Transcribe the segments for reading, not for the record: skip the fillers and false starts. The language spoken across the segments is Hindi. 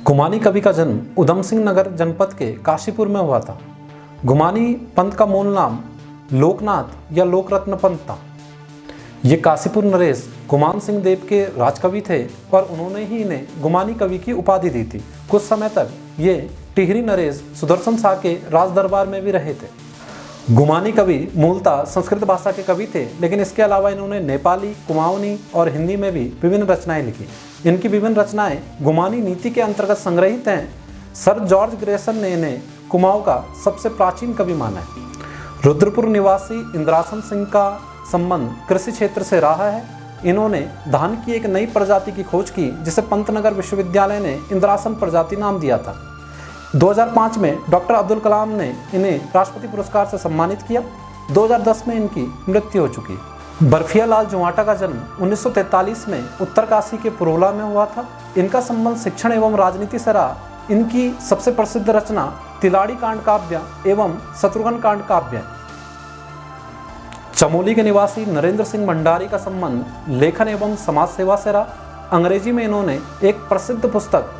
गुमानी कवि का जन्म उधम सिंह नगर जनपद के काशीपुर में हुआ था। गुमानी पंथ का मूल नाम लोकनाथ या लोकरत्न पंथ था। ये काशीपुर नरेश गुमान सिंह देव के राजकवि थे और उन्होंने ही इन्हें गुमानी कवि की उपाधि दी थी। कुछ समय तक ये टिहरी नरेश सुदर्शन शाह के राज दरबार में भी रहे थे। गुमानी कवि मूलतः संस्कृत भाषा के कवि थे, लेकिन इसके अलावा इन्होंने नेपाली, कुमाऊनी और हिंदी में भी विभिन्न रचनाएं लिखी। इनकी विभिन्न रचनाएं गुमानी नीति के अंतर्गत संग्रहित हैं। सर जॉर्ज ग्रेसन ने इन्हें कुमाऊं का सबसे प्राचीन कवि माना है। रुद्रपुर निवासी इंद्रासन सिंह का संबंध कृषि क्षेत्र से रहा है। इन्होंने धान की एक नई प्रजाति की खोज की, जिसे पंतनगर विश्वविद्यालय ने इंद्रासन प्रजाति नाम दिया था। 2005 में डॉक्टर अब्दुल कलाम ने इन्हें राष्ट्रपति पुरस्कार से सम्मानित किया। 2010 में इनकी मृत्यु हो चुकी। बर्फिया लाल जुवाटा का जन्म 1943 में उत्तरकाशी के पुरोला में हुआ था। इनका संबंध शिक्षण एवं राजनीति से रहा। इनकी सबसे प्रसिद्ध रचना तिलाड़ी कांड काव्य एवं शत्रुघ्न कांड काव्य है। चमोली के निवासी नरेंद्र सिंह भंडारी का संबंध लेखन एवं समाज सेवा से रहा। अंग्रेजी में इन्होंने एक प्रसिद्ध पुस्तक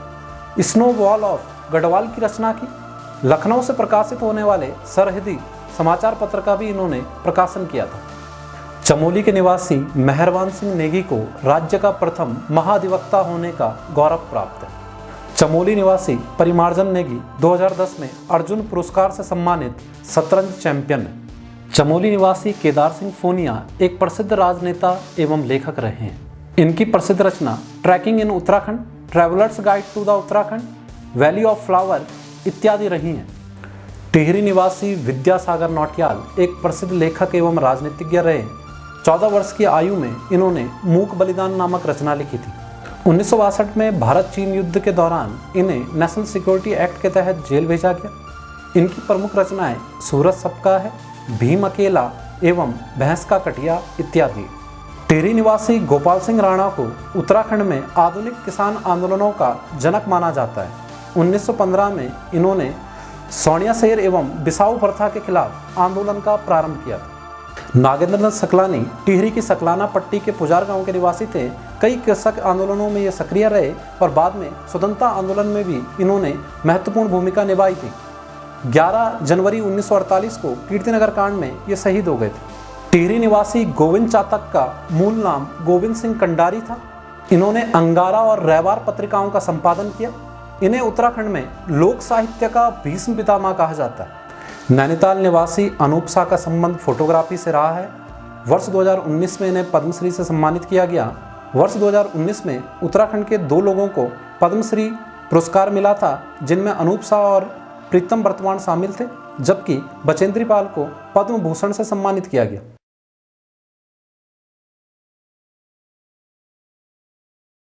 स्नो वॉल ऑफ गढ़वाल की रचना की। लखनऊ से प्रकाशित होने वाले सरहदी समाचार पत्र का भी इन्होंने प्रकाशन किया था। चमोली के निवासी मेहरबान सिंह नेगी को राज्य का प्रथम महाधिवक्ता होने का गौरव प्राप्त है। चमोली निवासी परिमार्जन नेगी 2010 में अर्जुन पुरस्कार से सम्मानित शतरंज चैंपियन है। चमोली निवासी केदार सिंह फोनिया एक प्रसिद्ध राजनेता एवं लेखक रहे हैं। इनकी प्रसिद्ध रचना trekking in Uttarakhand, travellers guide to the Uttarakhand, valley of flower इत्यादि रही हैं। टिहरी निवासी विद्यासागर नौटियाल एक प्रसिद्ध लेखक एवं राजनीतिज्ञ रहे। 14 वर्ष की आयु में इन्होंने मूक बलिदान नामक रचना लिखी थी। 1962 में भारत चीन युद्ध के दौरान इन्हें नेशनल सिक्योरिटी एक्ट के तहत जेल भेजा गया। इनकी प्रमुख रचनाएं सूरज सबका है, भीम अकेला एवं भैंस का कटिया इत्यादि। टिहरी निवासी गोपाल सिंह राणा को उत्तराखंड में आधुनिक किसान आंदोलनों का जनक माना जाता है। 1915 में इन्होंने सोनिया शेर एवं बिसाऊ प्रथा के खिलाफ आंदोलन का प्रारंभ किया था। नागेंद्रनाथ सकलानी टिहरी की सकलाना पट्टी के पुजार गांव के निवासी थे। कई कृषक आंदोलनों में ये सक्रिय रहे और बाद में स्वतंत्रता आंदोलन में भी इन्होंने महत्वपूर्ण भूमिका निभाई थी। 11 जनवरी 1948 को कीर्तिनगर कांड में ये शहीद हो गए थे। टिहरी निवासी गोविंद चातक का मूल नाम गोविंद सिंह कंडारी था। इन्होंने अंगारा और रैबार पत्रिकाओं का संपादन किया। इन्हें उत्तराखंड में लोक साहित्य का भीष्म पितामह कहा जाता है। नैनीताल निवासी अनूप शाह का संबंध फोटोग्राफी से रहा है। वर्ष 2019 में इन्हें पद्मश्री से सम्मानित किया गया। वर्ष 2019 में उत्तराखंड के 2 लोगों को पद्मश्री पुरस्कार मिला था, जिनमें अनूप शाह और प्रीतम वर्तमान शामिल थे, जबकि बचेंद्री पाल को पद्म भूषण से सम्मानित किया गया।